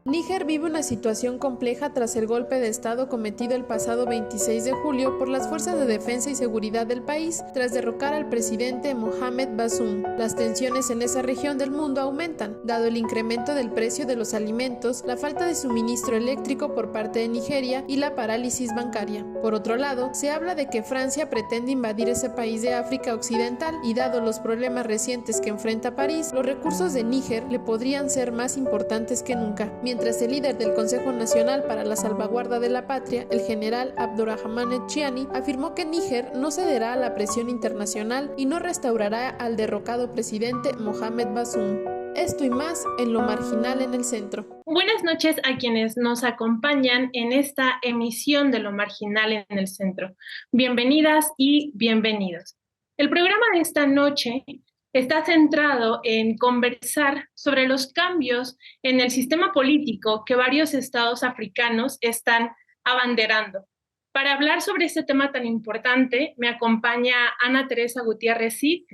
Níger vive una situación compleja tras el golpe de Estado cometido el pasado 26 de julio por las fuerzas de defensa y seguridad del país tras derrocar al presidente Mohamed Bazoum. Las tensiones en esa región del mundo aumentan, dado el incremento del precio de los alimentos, la falta de suministro eléctrico por parte de Nigeria y la parálisis bancaria. Por otro lado, se habla de que Francia pretende invadir ese país de África Occidental y dado los problemas recientes que enfrenta París, los recursos de Níger le podrían ser más importantes que nunca. Mientras el líder del Consejo Nacional para la Salvaguarda de la Patria, el general Abdourahmane Chiani, afirmó que Níger no cederá a la presión internacional y no restaurará al derrocado presidente Mohamed Bazoum. Esto y más en Lo Marginal en el Centro. Buenas noches a quienes nos acompañan en esta emisión de Lo Marginal en el Centro. Bienvenidas y bienvenidos. El programa de esta noche está centrado en conversar sobre los cambios en el sistema político que varios estados africanos están abanderando. Para hablar sobre este tema tan importante, me acompaña Ana Teresa Gutiérrez Cid,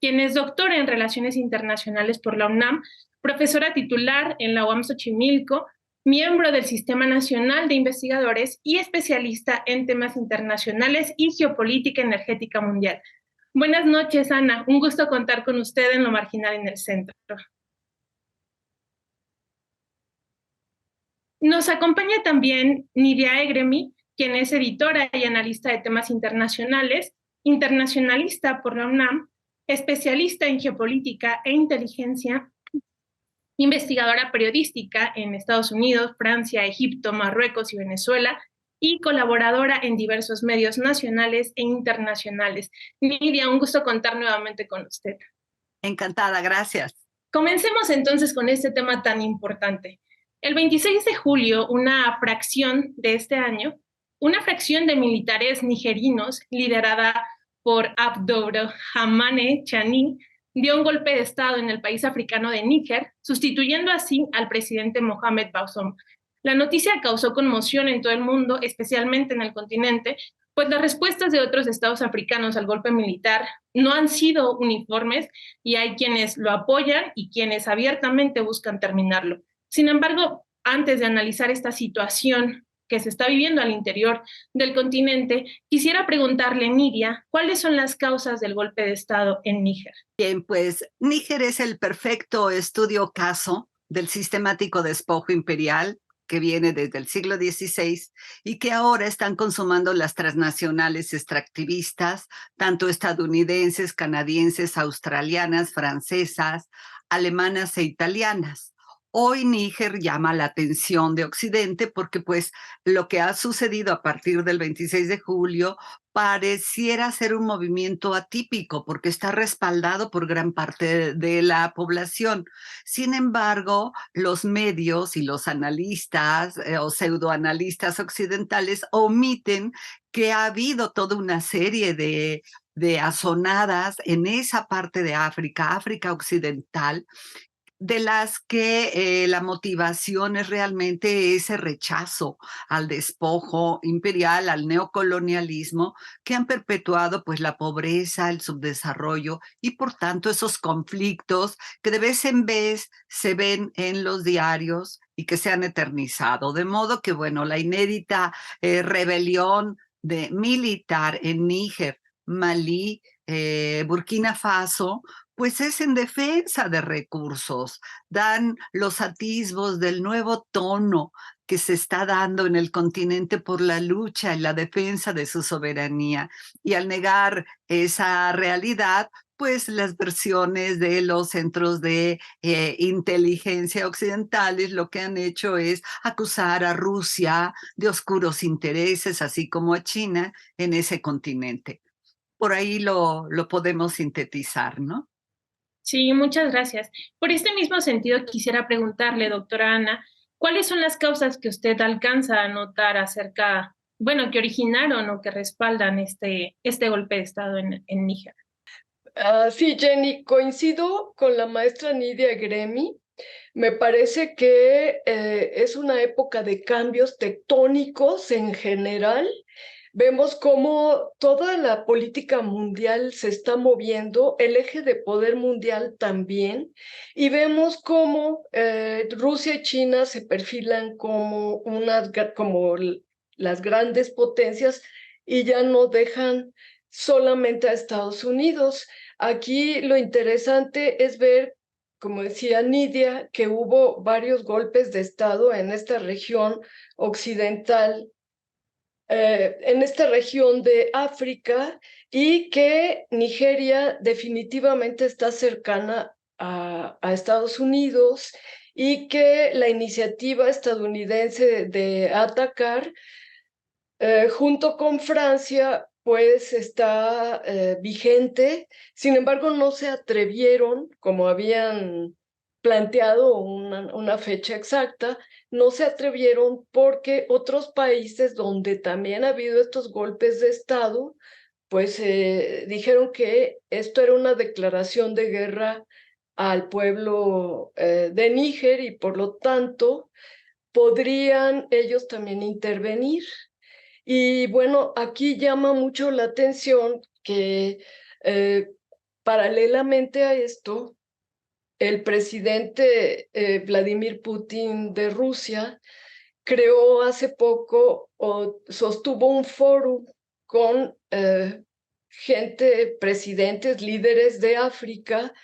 quien es doctora en Relaciones Internacionales por la UNAM, profesora titular en la UAM Xochimilco, miembro del Sistema Nacional de Investigadores y especialista en temas internacionales y geopolítica energética mundial. Buenas noches, Ana. Un gusto contar con usted en Lo Marginal en el Centro. Nos acompaña también Nidia Egremy, quien es editora y analista de temas internacionales, internacionalista por la UNAM, especialista en geopolítica e inteligencia, investigadora periodística en Estados Unidos, Francia, Egipto, Marruecos y Venezuela, y colaboradora en diversos medios nacionales e internacionales. Nidia, un gusto contar nuevamente con usted. Encantada, gracias. Comencemos entonces con este tema tan importante. El 26 de julio, una fracción de este año, una fracción de militares nigerinos liderada por Abdourahmane Chiani, dio un golpe de Estado en el país africano de Níger, sustituyendo así al presidente Mohamed Bazoum. La noticia causó conmoción en todo el mundo, especialmente en el continente, pues las respuestas de otros estados africanos al golpe militar no han sido uniformes y hay quienes lo apoyan y quienes abiertamente buscan terminarlo. Sin embargo, antes de analizar esta situación que se está viviendo al interior del continente, quisiera preguntarle, Nidia, ¿cuáles son las causas del golpe de Estado en Níger? Bien, pues Níger es el perfecto estudio caso del sistemático despojo imperial que viene desde el siglo XVI y que ahora están consumando las transnacionales extractivistas, tanto estadounidenses, canadienses, australianas, francesas, alemanas e italianas. Hoy Níger llama la atención de Occidente porque pues lo que ha sucedido a partir del 26 de julio pareciera ser un movimiento atípico porque está respaldado por gran parte de la población. Sin embargo, los medios y los analistas o pseudoanalistas occidentales omiten que ha habido toda una serie de azonadas en esa parte de África, África Occidental, de las que la motivación es realmente ese rechazo al despojo imperial, al neocolonialismo, que han perpetuado pues la pobreza, el subdesarrollo y por tanto esos conflictos que de vez en vez se ven en los diarios y que se han eternizado. De modo que, bueno, la inédita rebelión militar en Níger, Malí, Burkina Faso, pues es en defensa de recursos, dan los atisbos del nuevo tono que se está dando en el continente por la lucha y la defensa de su soberanía. Y al negar esa realidad, pues las versiones de los centros de inteligencia occidentales lo que han hecho es acusar a Rusia de oscuros intereses, así como a China en ese continente. Por ahí lo podemos sintetizar, ¿no? Sí, muchas gracias. Por este mismo sentido, quisiera preguntarle, doctora Ana, ¿Cuáles son las causas que usted alcanza a notar acerca, bueno, que originaron o que respaldan este golpe de Estado en Níger? Sí, Jenny, coincido con la maestra Nidia Gremi. Me parece que es una época de cambios tectónicos en general. Vemos cómo toda la política mundial se está moviendo, el eje de poder mundial también, y vemos cómo Rusia y China se perfilan como las grandes potencias y ya no dejan solamente a Estados Unidos. Aquí lo interesante es ver, como decía Nidia, que hubo varios golpes de Estado en esta región occidental, en esta región de África, y que Nigeria definitivamente está cercana a Estados Unidos, y que la iniciativa estadounidense de atacar, junto con Francia, pues está vigente. Sin embargo, no se atrevieron, como habían planteado una fecha exacta, no se atrevieron porque otros países donde también ha habido estos golpes de Estado, pues dijeron que esto era una declaración de guerra al pueblo de Níger, y por lo tanto podrían ellos también intervenir. Y bueno, aquí llama mucho la atención que paralelamente a esto, el presidente Vladimir Putin de Rusia creó hace poco o sostuvo un foro con presidentes, líderes de África,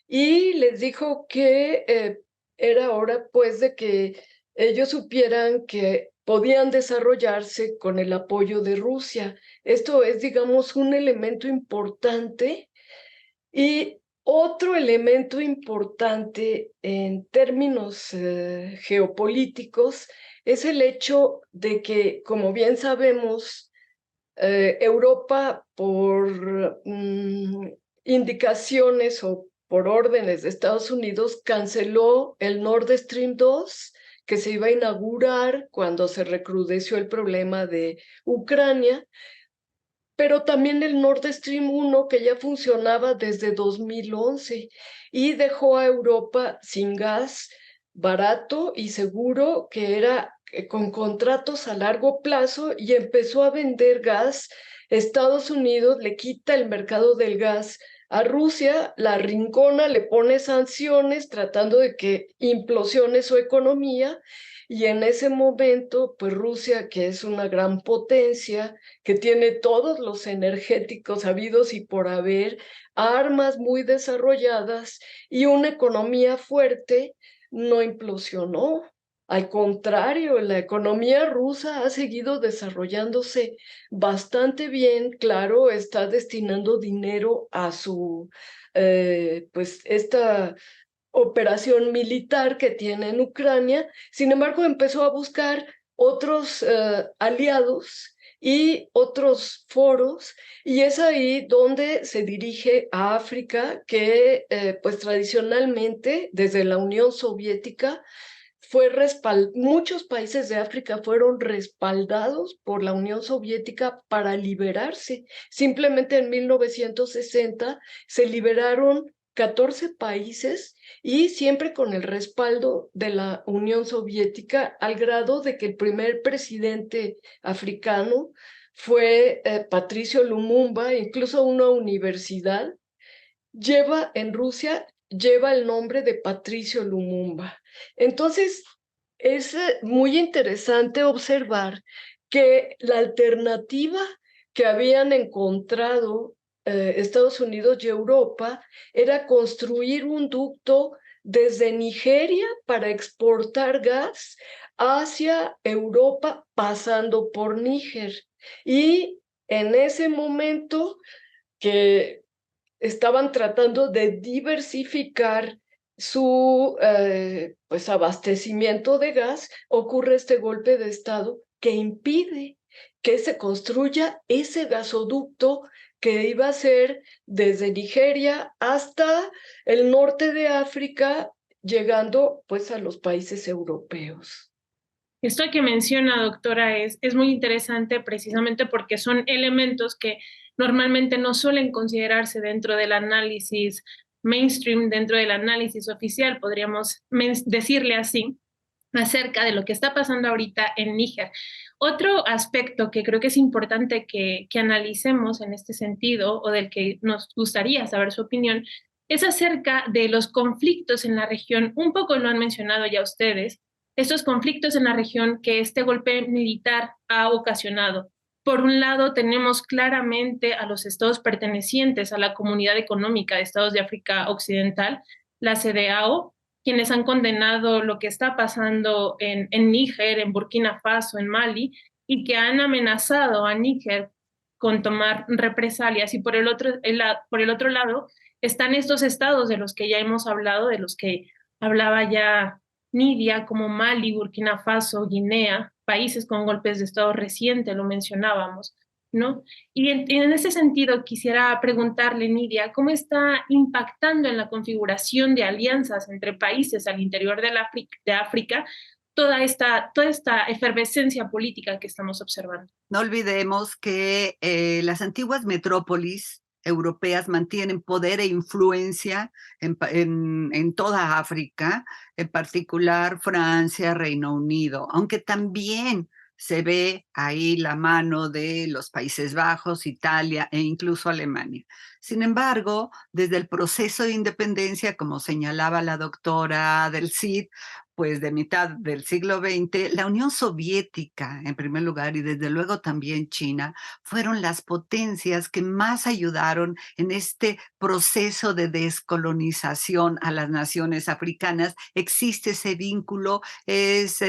y les dijo que era hora pues de que ellos supieran que podían desarrollarse con el apoyo de Rusia. Esto es, digamos, un elemento importante. Y otro elemento importante en términos geopolíticos es el hecho de que, como bien sabemos, Europa, por indicaciones o por órdenes de Estados Unidos, canceló el Nord Stream 2, que se iba a inaugurar cuando se recrudeció el problema de Ucrania, pero también el Nord Stream 1, que ya funcionaba desde 2011, y dejó a Europa sin gas barato y seguro, que era con contratos a largo plazo, y empezó a vender gas. Estados Unidos le quita el mercado del gas a Rusia, la arrincona, le pone sanciones tratando de que implosione su economía, y en ese momento, pues Rusia, que es una gran potencia, que tiene todos los energéticos habidos y por haber, armas muy desarrolladas y una economía fuerte, no implosionó. Al contrario, la economía rusa ha seguido desarrollándose bastante bien. Claro, está destinando dinero a su, pues, esta operación militar que tiene en Ucrania. Sin embargo, empezó a buscar otros aliados y otros foros, y es ahí donde se dirige a África, que pues tradicionalmente desde la Unión Soviética muchos países de África fueron respaldados por la Unión Soviética para liberarse. Simplemente en 1960 se liberaron 14 países, y siempre con el respaldo de la Unión Soviética, al grado de que el primer presidente africano fue Patricio Lumumba. Incluso una universidad en Rusia lleva el nombre de Patricio Lumumba. Entonces, es muy interesante observar que la alternativa que habían encontrado Estados Unidos y Europa era construir un ducto desde Nigeria para exportar gas hacia Europa, pasando por Níger. Y en ese momento que estaban tratando de diversificar su pues abastecimiento de gas, ocurre este golpe de Estado que impide que se construya ese gasoducto que iba a ser desde Nigeria hasta el norte de África, llegando pues a los países europeos. Esto que menciona, doctora, es muy interesante precisamente porque son elementos que normalmente no suelen considerarse dentro del análisis mainstream, dentro del análisis oficial, podríamos decirle así, acerca de lo que está pasando ahorita en Níger. Otro aspecto que creo que es importante que analicemos en este sentido, o del que nos gustaría saber su opinión, es acerca de los conflictos en la región. Un poco lo han mencionado ya ustedes, estos conflictos en la región que este golpe militar ha ocasionado. Por un lado, tenemos claramente a los estados pertenecientes a la Comunidad Económica de Estados de África Occidental, la CEDEAO, quienes han condenado lo que está pasando en Níger, en Burkina Faso, en Mali, y que han amenazado a Níger con tomar represalias. Y por el otro lado están estos estados de los que ya hemos hablado, de los que hablaba ya Nidia, como Mali, Burkina Faso, Guinea, países con golpes de estado reciente, lo mencionábamos, ¿no? Y en ese sentido quisiera preguntarle, Nidia, ¿cómo está impactando en la configuración de alianzas entre países al interior de África toda esta efervescencia política que estamos observando? No olvidemos que las antiguas metrópolis europeas mantienen poder e influencia en toda África, en particular Francia, Reino Unido, aunque también se ve ahí la mano de los Países Bajos, Italia e incluso Alemania. Sin embargo, desde el proceso de independencia, como señalaba la doctora del CID, pues de mitad del siglo XX, la Unión Soviética, en primer lugar, y desde luego también China, fueron las potencias que más ayudaron en este proceso de descolonización a las naciones africanas. Existe ese vínculo, es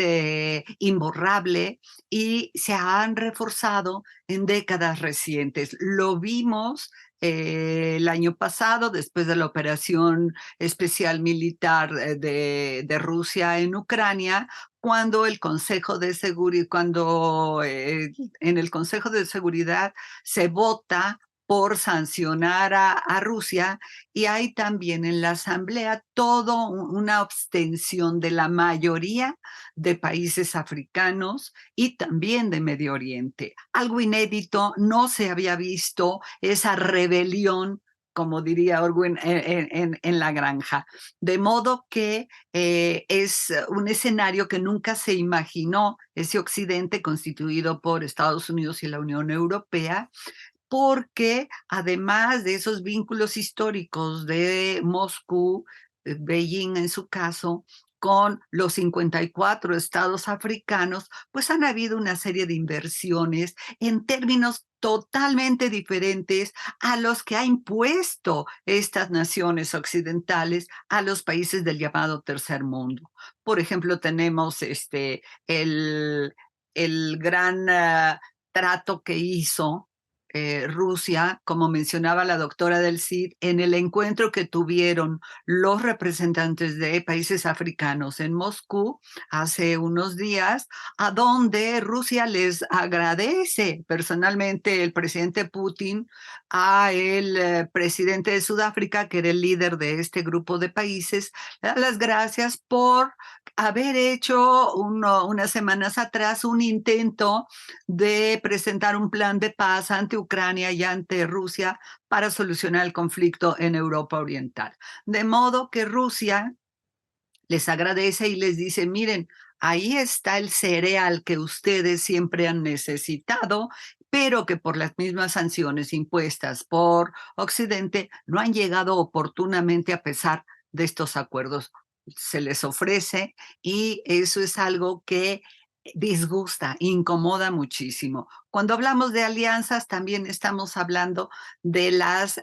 imborrable y se han reforzado en décadas recientes. Lo vimos el año pasado, después de la operación especial militar de Rusia en Ucrania, cuando el Consejo de Seguridad, cuando en el Consejo de Seguridad se vota por sancionar a Rusia, y hay también en la Asamblea toda una abstención de la mayoría de países africanos y también de Medio Oriente. Algo inédito, no se había visto esa rebelión, como diría Orwell, en la granja. De modo que es un escenario que nunca se imaginó ese Occidente constituido por Estados Unidos y la Unión Europea, porque además de esos vínculos históricos de Moscú, Beijing en su caso, con los 54 estados africanos, pues han habido una serie de inversiones en términos totalmente diferentes a los que ha impuesto estas naciones occidentales a los países del llamado tercer mundo. Por ejemplo, tenemos el gran trato que hizo Rusia, como mencionaba la doctora del CID, en el encuentro que tuvieron los representantes de países africanos en Moscú hace unos días, a donde Rusia les agradece personalmente el presidente Putin a el presidente de Sudáfrica, que era el líder de este grupo de países, le da las gracias por haber hecho unas semanas atrás un intento de presentar un plan de paz ante Ucrania y ante Rusia para solucionar el conflicto en Europa Oriental. De modo que Rusia les agradece y les dice, miren, ahí está el cereal que ustedes siempre han necesitado, pero que por las mismas sanciones impuestas por Occidente no han llegado oportunamente a pesar de estos acuerdos. Se les ofrece y eso es algo que disgusta, incomoda muchísimo. Cuando hablamos de alianzas, también estamos hablando de las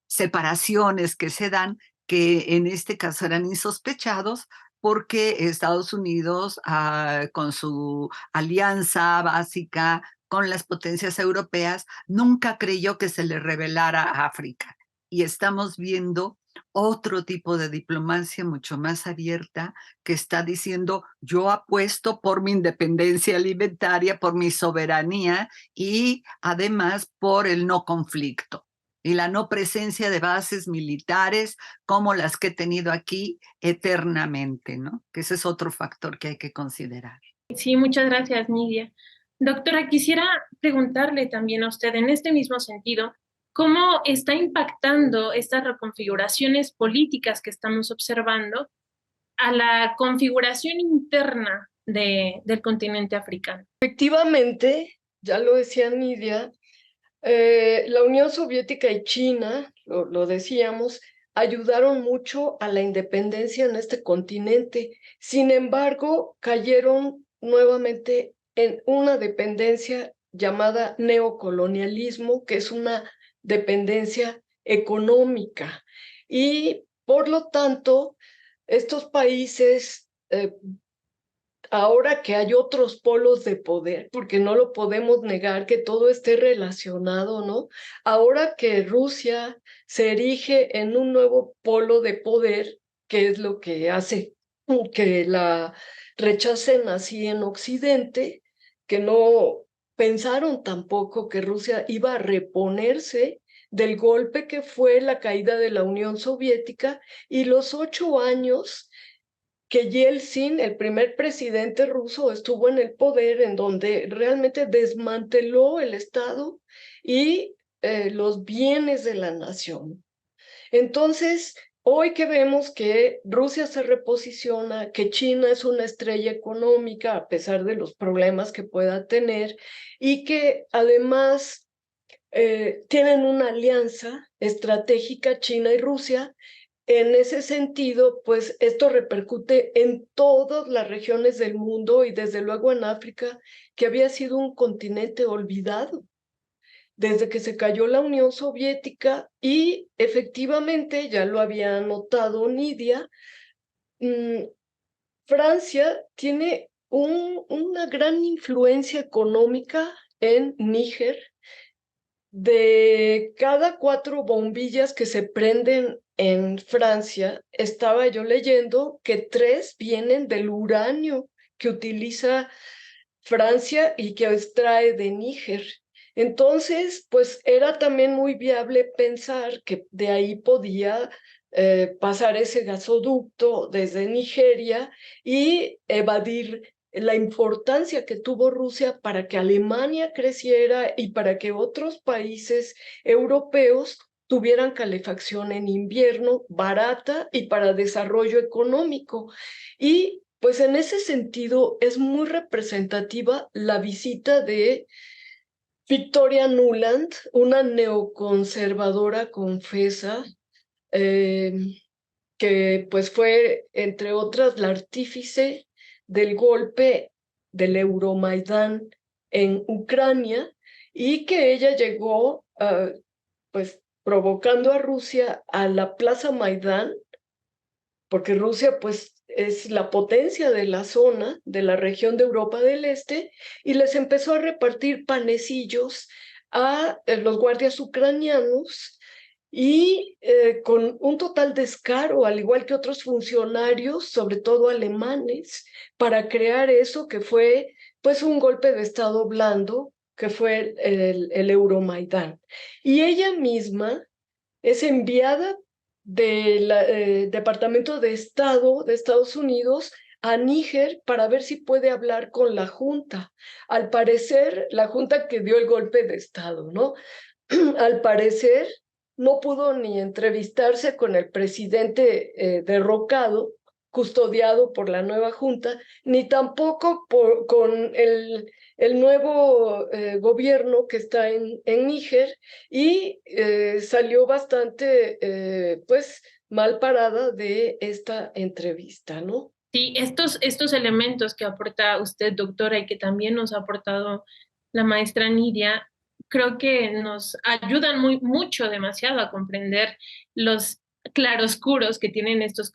separaciones que se dan, que en este caso eran insospechados, porque Estados Unidos, con su alianza básica con las potencias europeas, nunca creyó que se le revelara a África. Y estamos viendo otro tipo de diplomacia mucho más abierta que está diciendo, yo apuesto por mi independencia alimentaria, por mi soberanía y además por el no conflicto y la no presencia de bases militares como las que he tenido aquí eternamente, ¿no? Que ese es otro factor que hay que considerar. Sí, muchas gracias, Nidia. Doctora, quisiera preguntarle también a usted en este mismo sentido, ¿cómo está impactando estas reconfiguraciones políticas que estamos observando a la configuración interna del continente africano? Efectivamente, ya lo decía Nidia, la Unión Soviética y China, lo decíamos, ayudaron mucho a la independencia en este continente. Sin embargo, cayeron nuevamente en una dependencia llamada neocolonialismo, que es una dependencia económica. Y por lo tanto, estos países ahora que hay otros polos de poder, porque no lo podemos negar que todo esté relacionado, ¿no? Ahora que Rusia se erige en un nuevo polo de poder, que es lo que hace que la rechacen así en Occidente, que no pensaron tampoco que Rusia iba a reponerse del golpe que fue la caída de la Unión Soviética y los 8 años que Yeltsin, el primer presidente ruso, estuvo en el poder, en donde realmente desmanteló el Estado y los bienes de la nación. Entonces, hoy que vemos que Rusia se reposiciona, que China es una estrella económica a pesar de los problemas que pueda tener y que además tienen una alianza estratégica China y Rusia. En ese sentido, pues esto repercute en todas las regiones del mundo y desde luego en África, que había sido un continente olvidado desde que se cayó la Unión Soviética y efectivamente, ya lo había notado Nidia, Francia tiene una gran influencia económica en Níger. De cada 4 bombillas que se prenden en Francia, estaba yo leyendo que 3 vienen del uranio que utiliza Francia y que extrae de Níger. Entonces, pues era también muy viable pensar que de ahí podía pasar ese gasoducto desde Nigeria y evadir la importancia que tuvo Rusia para que Alemania creciera y para que otros países europeos tuvieran calefacción en invierno barata y para desarrollo económico. Y pues en ese sentido es muy representativa la visita de Victoria Nuland, una neoconservadora confesa, que pues fue, entre otras, la artífice del golpe del Euromaidán en Ucrania y que ella llegó, pues, provocando a Rusia a la Plaza Maidán, porque Rusia, pues, es la potencia de la zona, de la región de Europa del Este, y les empezó a repartir panecillos a los guardias ucranianos y con un total descaro, al igual que otros funcionarios, sobre todo alemanes, para crear eso que fue pues un golpe de Estado blando, que fue el Euromaidán. Y ella misma es enviada del Departamento de Estado de Estados Unidos a Níger para ver si puede hablar con la Junta. Al parecer, la Junta que dio el golpe de Estado, ¿no? Al parecer, no pudo ni entrevistarse con el presidente derrocado, custodiado por la nueva junta, ni tampoco con el nuevo gobierno que está en Níger y salió bastante, pues, mal parada de esta entrevista, ¿no? Sí, estos elementos que aporta usted, doctora, y que también nos ha aportado la maestra Nidia, creo que nos ayudan mucho, demasiado a comprender los claroscuros que tienen estos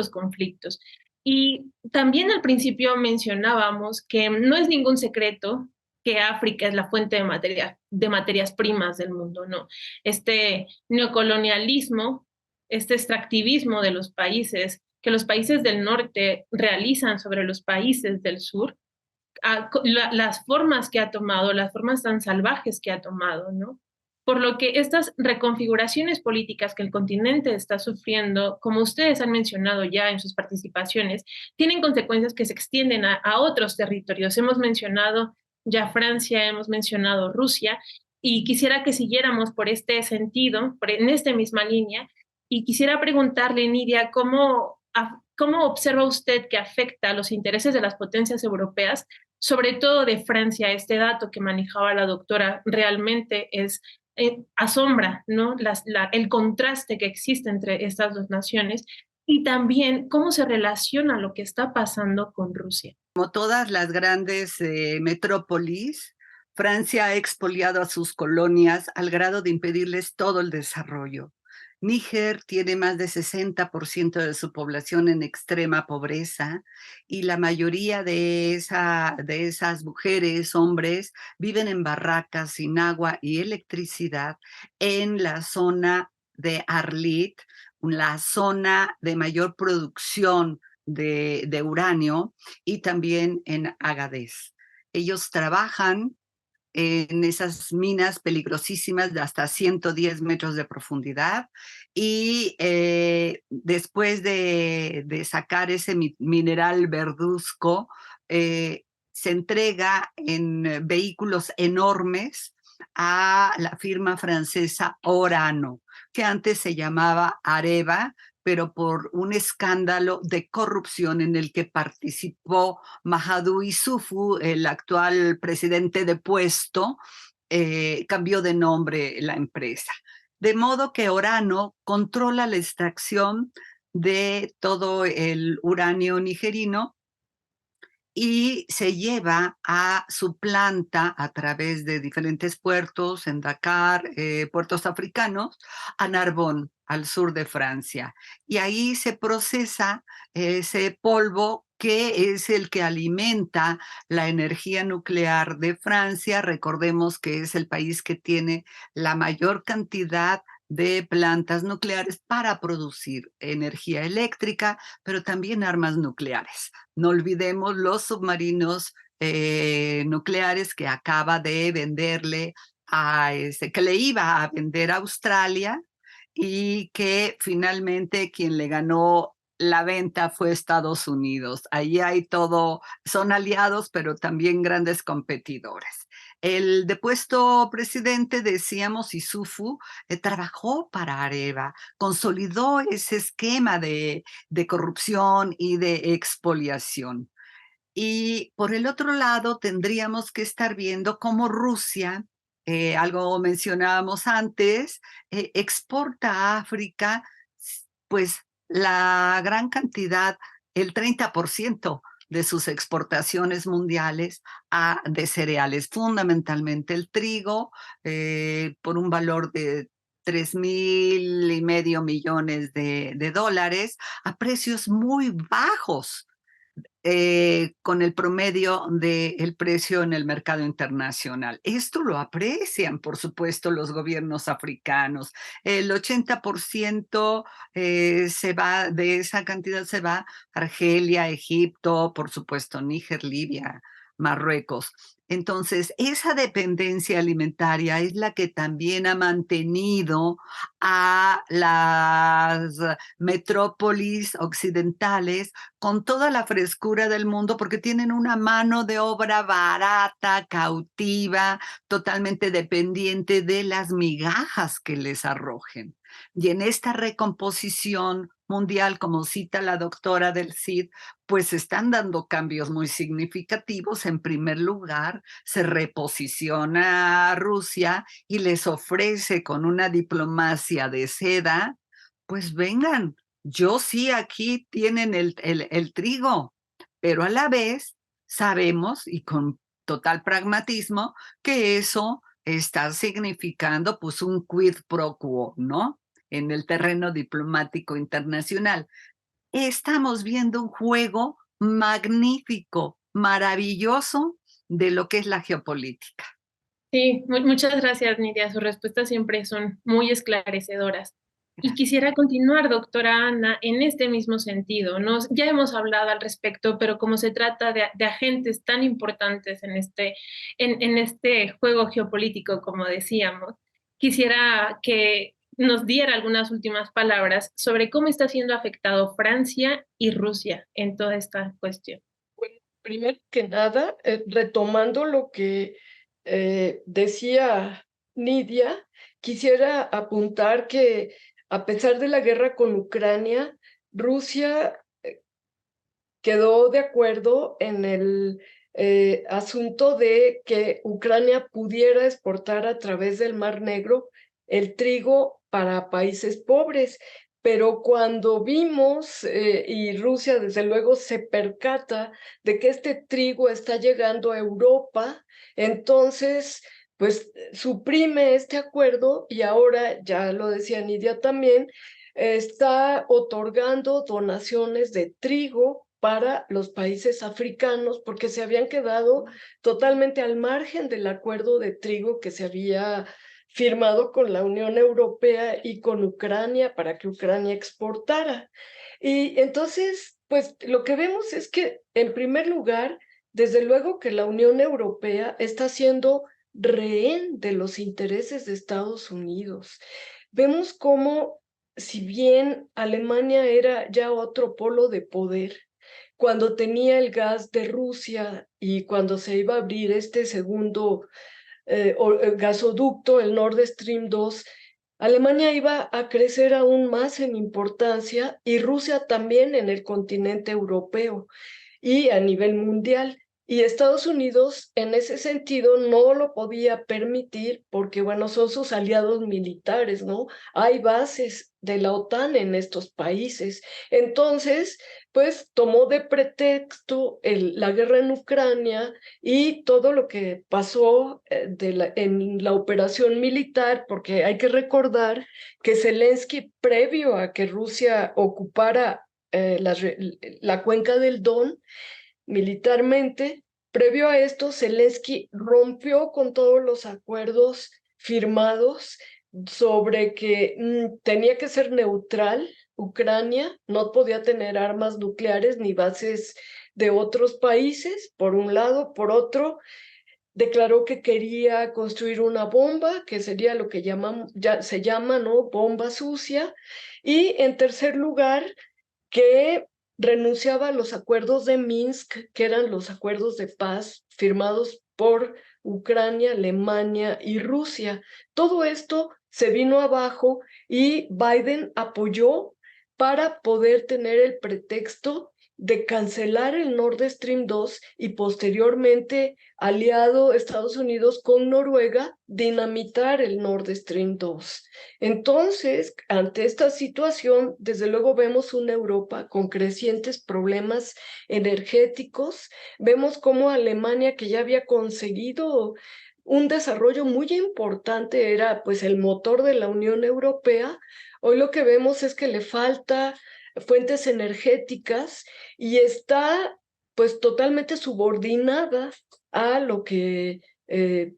conflictos. Y también al principio mencionábamos que no es ningún secreto que África es la fuente de materias primas del mundo, ¿no? Este neocolonialismo, este extractivismo de los países que los países del norte realizan sobre los países del sur, las formas que ha tomado, las formas tan salvajes que ha tomado, ¿no? por lo que estas reconfiguraciones políticas que el continente está sufriendo, como ustedes han mencionado ya en sus participaciones, tienen consecuencias que se extienden a otros territorios. Hemos mencionado ya Francia, hemos mencionado Rusia, y quisiera que siguiéramos por este sentido, en esta misma línea, y quisiera preguntarle, Nidia, ¿cómo observa usted que afecta a los intereses de las potencias europeas, sobre todo de Francia? Este dato que manejaba la doctora realmente asombra, ¿no? El contraste que existe entre estas dos naciones, y también cómo se relaciona lo que está pasando con Rusia. Como todas las grandes metrópolis, Francia ha expoliado a sus colonias al grado de impedirles todo el desarrollo. Níger tiene más de 60% de su población en extrema pobreza y la mayoría de esas mujeres, hombres, viven en barracas sin agua y electricidad en la zona de Arlit, la zona de mayor producción de uranio, y también en Agadez. Ellos trabajan en esas minas peligrosísimas de hasta 110 metros de profundidad y después de sacar ese mineral verduzco, se entrega en vehículos enormes a la firma francesa Orano, que antes se llamaba Areva, pero por un escándalo de corrupción en el que participó Mahamadou Issoufou, el actual presidente depuesto, cambió de nombre la empresa. De modo que Orano controla la extracción de todo el uranio nigerino y se lleva a su planta a través de diferentes puertos en Dakar, puertos africanos, a Narbonne, al sur de Francia. Y ahí se procesa ese polvo que es el que alimenta la energía nuclear de Francia. Recordemos que es el país que tiene la mayor cantidad de plantas nucleares para producir energía eléctrica, pero también armas nucleares. No olvidemos los submarinos nucleares que acaba de venderle que le iba a vender a Australia, y que finalmente quien le ganó la venta fue Estados Unidos. Ahí hay todo, son aliados, pero también grandes competidores. El depuesto presidente, decíamos, Issoufou, trabajó para Areva, consolidó ese esquema de corrupción y de expoliación. Y por el otro lado, tendríamos que estar viendo cómo Rusia, algo mencionábamos antes, exporta a África, pues la gran cantidad, el 30% de sus exportaciones mundiales de cereales, fundamentalmente el trigo, por un valor de 3.500 millones de dólares, a precios muy bajos, con el promedio del precio en el mercado internacional. Esto lo aprecian, por supuesto, los gobiernos africanos. El 80% se va, de esa cantidad se va a Argelia, Egipto, por supuesto, Níger, Libia, Marruecos. Entonces, esa dependencia alimentaria es la que también ha mantenido a las metrópolis occidentales con toda la frescura del mundo, porque tienen una mano de obra barata, cautiva, totalmente dependiente de las migajas que les arrojen. Y en esta recomposición mundial, como cita la doctora del CID, pues están dando cambios muy significativos. En primer lugar, se reposiciona a Rusia y les ofrece con una diplomacia de seda, pues vengan, yo sí, aquí tienen el trigo, pero a la vez sabemos, y con total pragmatismo, que eso está significando pues un quid pro quo, ¿no? En el terreno diplomático internacional. Estamos viendo un juego magnífico, maravilloso de lo que es la geopolítica. Sí, muchas gracias, Nidia. Sus respuestas siempre son muy esclarecedoras. Y quisiera continuar, doctora Ana, en este mismo sentido. Ya hemos hablado al respecto, pero como se trata de agentes tan importantes en este juego geopolítico, como decíamos, quisiera que nos diera algunas últimas palabras sobre cómo está siendo afectado Francia y Rusia en toda esta cuestión. Bueno, primero que nada, retomando lo que decía Nidia, quisiera apuntar que a pesar de la guerra con Ucrania, Rusia quedó de acuerdo en el asunto de que Ucrania pudiera exportar a través del Mar Negro el trigo para países pobres. Pero cuando vimos, y Rusia desde luego se percata de que este trigo está llegando a Europa, entonces pues suprime este acuerdo y ahora, ya lo decía Nidia también, está otorgando donaciones de trigo para los países africanos porque se habían quedado totalmente al margen del acuerdo de trigo que se había firmado con la Unión Europea y con Ucrania para que Ucrania exportara. Y entonces, pues lo que vemos es que, en primer lugar, desde luego que la Unión Europea está siendo rehén de los intereses de Estados Unidos. Vemos cómo, si bien Alemania era ya otro polo de poder, cuando tenía el gas de Rusia y cuando se iba a abrir este segundo gasoducto, el Nord Stream 2, Alemania iba a crecer aún más en importancia y Rusia también en el continente europeo y a nivel mundial. Y Estados Unidos en ese sentido no lo podía permitir porque, bueno, son sus aliados militares, ¿no? Hay bases de la OTAN en estos países. Entonces, pues tomó de pretexto la guerra en Ucrania y todo lo que pasó en la operación militar, porque hay que recordar que Zelensky, previo a que Rusia ocupara la cuenca del Don, militarmente, previo a esto, Zelensky rompió con todos los acuerdos firmados sobre que tenía que ser neutral Ucrania, no podía tener armas nucleares ni bases de otros países, por un lado. Por otro, declaró que quería construir una bomba, que sería lo que se llama, ¿no?, bomba sucia. Y en tercer lugar, que renunciaba a los acuerdos de Minsk, que eran los acuerdos de paz firmados por Ucrania, Alemania y Rusia. Todo esto se vino abajo y Biden apoyó para poder tener el pretexto de cancelar el Nord Stream 2 y posteriormente, aliado Estados Unidos con Noruega, dinamitar el Nord Stream 2. Entonces, ante esta situación, desde luego vemos una Europa con crecientes problemas energéticos. Vemos cómo Alemania, que ya había conseguido un desarrollo muy importante, era pues el motor de la Unión Europea, hoy lo que vemos es que le falta fuentes energéticas y está pues totalmente subordinada a lo que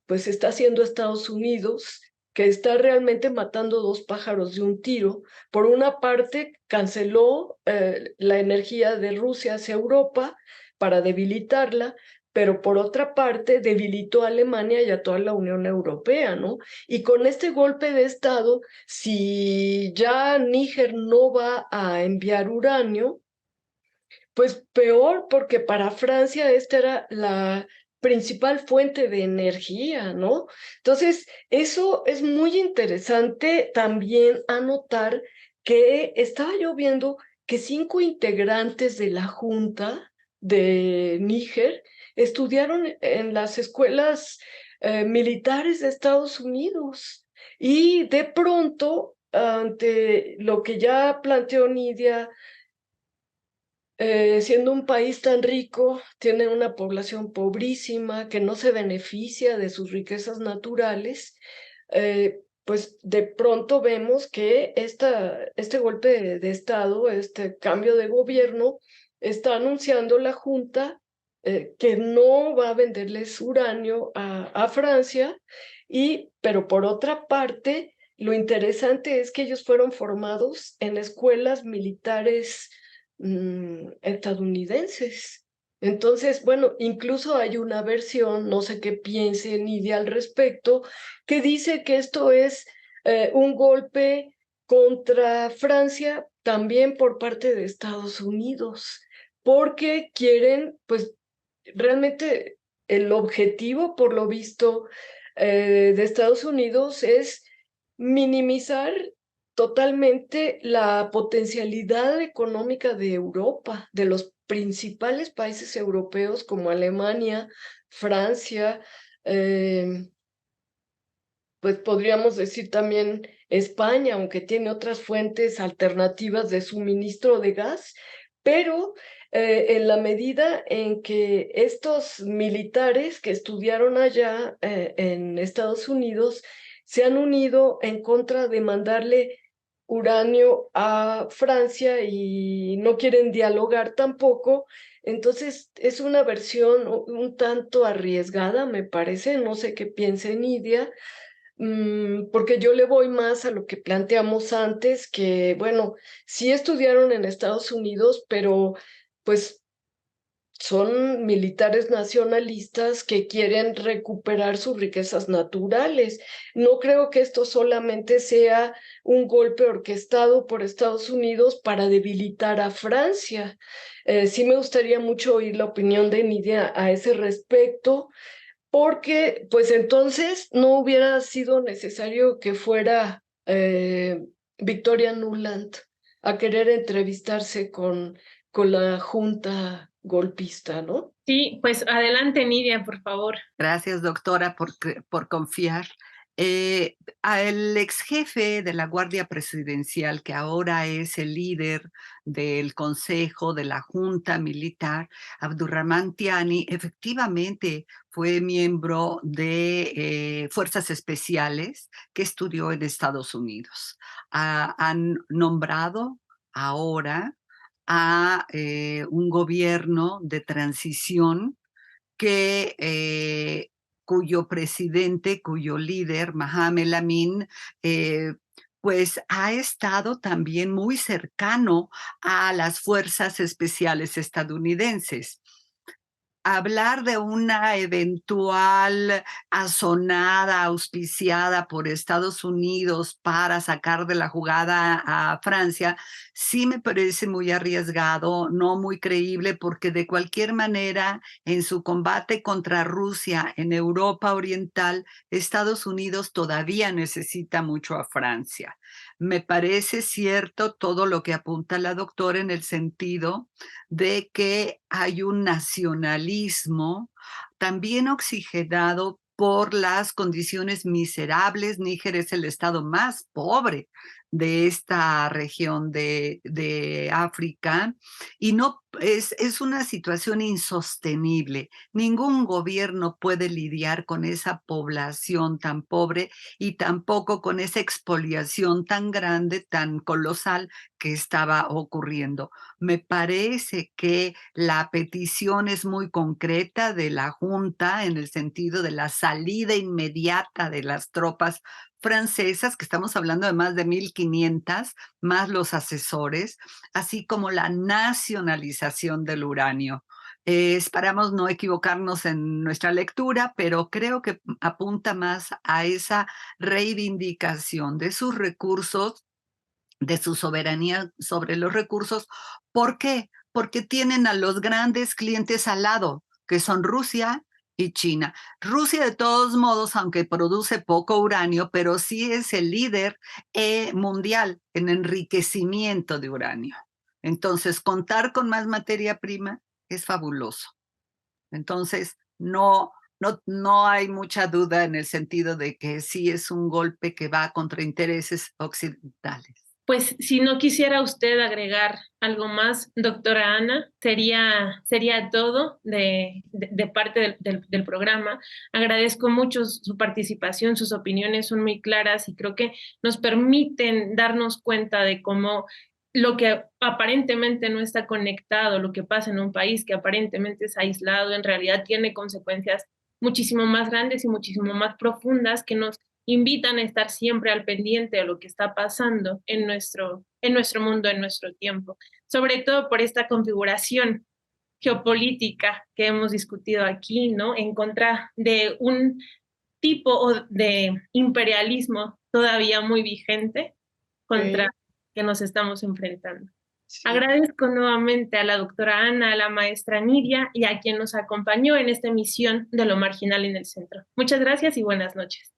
pues está haciendo Estados Unidos, que está realmente matando dos pájaros de un tiro. Por una parte, canceló la energía de Rusia hacia Europa para debilitarla, pero por otra parte debilitó a Alemania y a toda la Unión Europea, ¿no? Y con este golpe de Estado, si ya Níger no va a enviar uranio, pues peor, porque para Francia esta era la principal fuente de energía, ¿no? Entonces, eso es muy interesante también anotar que estaba yo viendo que 5 integrantes de la Junta de Níger estudiaron en las escuelas militares de Estados Unidos y de pronto, ante lo que ya planteó Nidia, siendo un país tan rico, tiene una población pobrísima que no se beneficia de sus riquezas naturales, pues de pronto vemos que este golpe de Estado, este cambio de gobierno, está anunciando la Junta que no va a venderles uranio a Francia, pero por otra parte, lo interesante es que ellos fueron formados en escuelas militares estadounidenses. Entonces, bueno, incluso hay una versión, no sé qué piense Nidia al respecto, que dice que esto es un golpe contra Francia también por parte de Estados Unidos, porque quieren, pues, realmente el objetivo, por lo visto, de Estados Unidos es minimizar totalmente la potencialidad económica de Europa, de los principales países europeos como Alemania, Francia, pues podríamos decir también España, aunque tiene otras fuentes alternativas de suministro de gas, pero en la medida en que estos militares que estudiaron allá en Estados Unidos se han unido en contra de mandarle uranio a Francia y no quieren dialogar tampoco, entonces es una versión un tanto arriesgada, me parece, no sé qué piense Nidia, porque yo le voy más a lo que planteamos antes, que bueno, sí estudiaron en Estados Unidos, pero pues son militares nacionalistas que quieren recuperar sus riquezas naturales. No creo que esto solamente sea un golpe orquestado por Estados Unidos para debilitar a Francia. Sí me gustaría mucho oír la opinión de Nidia a ese respecto, porque pues entonces no hubiera sido necesario que fuera Victoria Nuland a querer entrevistarse con la junta golpista, ¿no? Sí, pues adelante, Nidia, por favor. Gracias, doctora, por confiar. El ex jefe de la Guardia Presidencial, que ahora es el líder del Consejo de la Junta Militar, Abdurrahman Tiani, efectivamente fue miembro de Fuerzas Especiales que estudió en Estados Unidos. Han nombrado ahora a un gobierno de transición cuyo presidente, cuyo líder, Mohamed Amin, pues ha estado también muy cercano a las fuerzas especiales estadounidenses. Hablar de una eventual azonada auspiciada por Estados Unidos para sacar de la jugada a Francia, sí me parece muy arriesgado, no muy creíble, porque de cualquier manera, en su combate contra Rusia en Europa Oriental, Estados Unidos todavía necesita mucho a Francia. Me parece cierto todo lo que apunta la doctora en el sentido de que hay un nacionalismo también oxigenado por las condiciones miserables. Níger es el estado más pobre de esta región de África y no es una situación insostenible. Ningún gobierno puede lidiar con esa población tan pobre y tampoco con esa expoliación tan grande, tan colosal que estaba ocurriendo. Me parece que la petición es muy concreta de la Junta en el sentido de la salida inmediata de las tropas francesas, que estamos hablando de más de 1,500, más los asesores, así como la nacionalización del uranio. Esperamos no equivocarnos en nuestra lectura, pero creo que apunta más a esa reivindicación de sus recursos, de su soberanía sobre los recursos. ¿Por qué? Porque tienen a los grandes clientes al lado, que son Rusia y China. Rusia, de todos modos, aunque produce poco uranio, pero sí es el líder mundial en enriquecimiento de uranio. Entonces, contar con más materia prima es fabuloso. Entonces, no hay mucha duda en el sentido de que sí es un golpe que va contra intereses occidentales. Pues si no quisiera usted agregar algo más, doctora Ana, sería todo de parte del programa. Agradezco mucho su participación, sus opiniones son muy claras y creo que nos permiten darnos cuenta de cómo lo que aparentemente no está conectado, lo que pasa en un país que aparentemente es aislado, en realidad tiene consecuencias muchísimo más grandes y muchísimo más profundas que nos invitan a estar siempre al pendiente de lo que está pasando en nuestro mundo, en nuestro tiempo, sobre todo por esta configuración geopolítica que hemos discutido aquí, ¿no? En contra de un tipo de imperialismo todavía muy vigente contra que nos estamos enfrentando. Sí. Agradezco nuevamente a la doctora Ana, a la maestra Nidia y a quien nos acompañó en esta emisión de Lo Marginal en el Centro. Muchas gracias y buenas noches.